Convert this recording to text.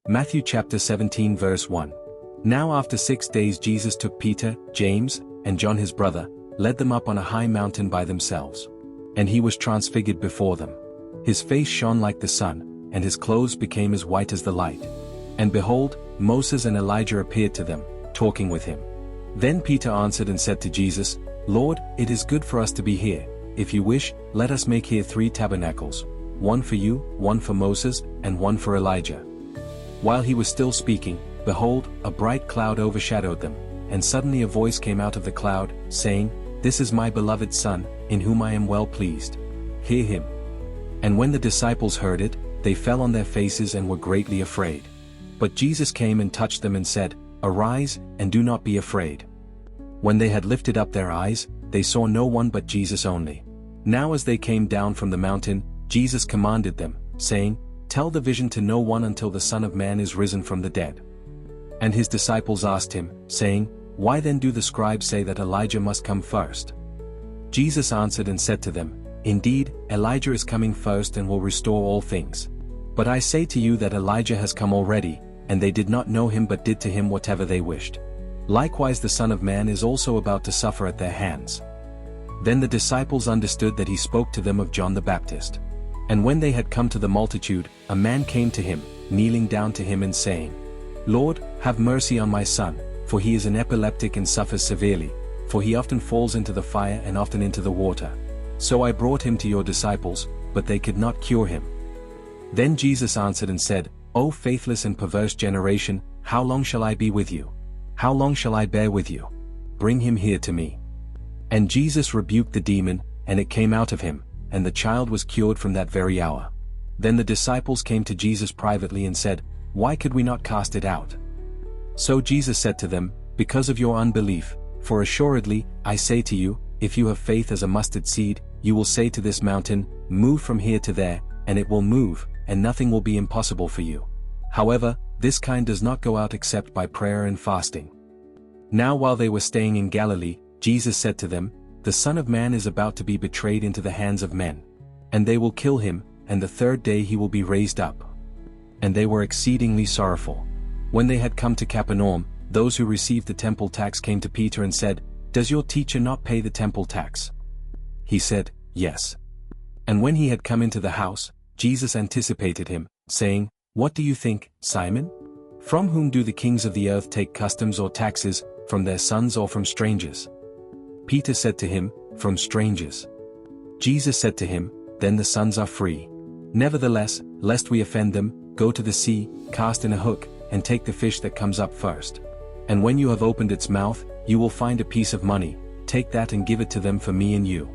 Matthew chapter 17 verse 1. Now after 6 days Jesus took Peter, James, and John his brother, led them up on a high mountain by themselves. And he was transfigured before them. His face shone like the sun, and his clothes became as white as the light. And behold, Moses and Elijah appeared to them, talking with him. Then Peter answered and said to Jesus, Lord, it is good for us to be here. If you wish, let us make here 3 tabernacles, one for you, one for Moses, and one for Elijah. While he was still speaking, behold, a bright cloud overshadowed them, and suddenly a voice came out of the cloud, saying, This is my beloved Son, in whom I am well pleased. Hear him. And when the disciples heard it, they fell on their faces and were greatly afraid. But Jesus came and touched them and said, Arise, and do not be afraid. When they had lifted up their eyes, they saw no one but Jesus only. Now as they came down from the mountain, Jesus commanded them, saying, Tell the vision to no one until the Son of Man is risen from the dead. And his disciples asked him, saying, Why then do the scribes say that Elijah must come first? Jesus answered and said to them, Indeed, Elijah is coming first and will restore all things. But I say to you that Elijah has come already, and they did not know him but did to him whatever they wished. Likewise the Son of Man is also about to suffer at their hands. Then the disciples understood that he spoke to them of John the Baptist. And when they had come to the multitude, a man came to him, kneeling down to him and saying, Lord, have mercy on my son, for he is an epileptic and suffers severely, for he often falls into the fire and often into the water. So I brought him to your disciples, but they could not cure him. Then Jesus answered and said, O faithless and perverse generation, how long shall I be with you? How long shall I bear with you? Bring him here to me. And Jesus rebuked the demon, and it came out of him, and the child was cured from that very hour. Then the disciples came to Jesus privately and said, Why could we not cast it out? So Jesus said to them, Because of your unbelief, for assuredly, I say to you, if you have faith as a mustard seed, you will say to this mountain, Move from here to there, and it will move, and nothing will be impossible for you. However, this kind does not go out except by prayer and fasting. Now while they were staying in Galilee, Jesus said to them, The Son of Man is about to be betrayed into the hands of men. And they will kill him, and the 3rd day he will be raised up. And they were exceedingly sorrowful. When they had come to Capernaum, those who received the temple tax came to Peter and said, Does your teacher not pay the temple tax? He said, Yes. And when he had come into the house, Jesus anticipated him, saying, What do you think, Simon? From whom do the kings of the earth take customs or taxes, from their sons or from strangers? Peter said to him, From strangers. Jesus said to him, Then the sons are free. Nevertheless, lest we offend them, go to the sea, cast in a hook, and take the fish that comes up first. And when you have opened its mouth, you will find a piece of money, take that and give it to them for me and you.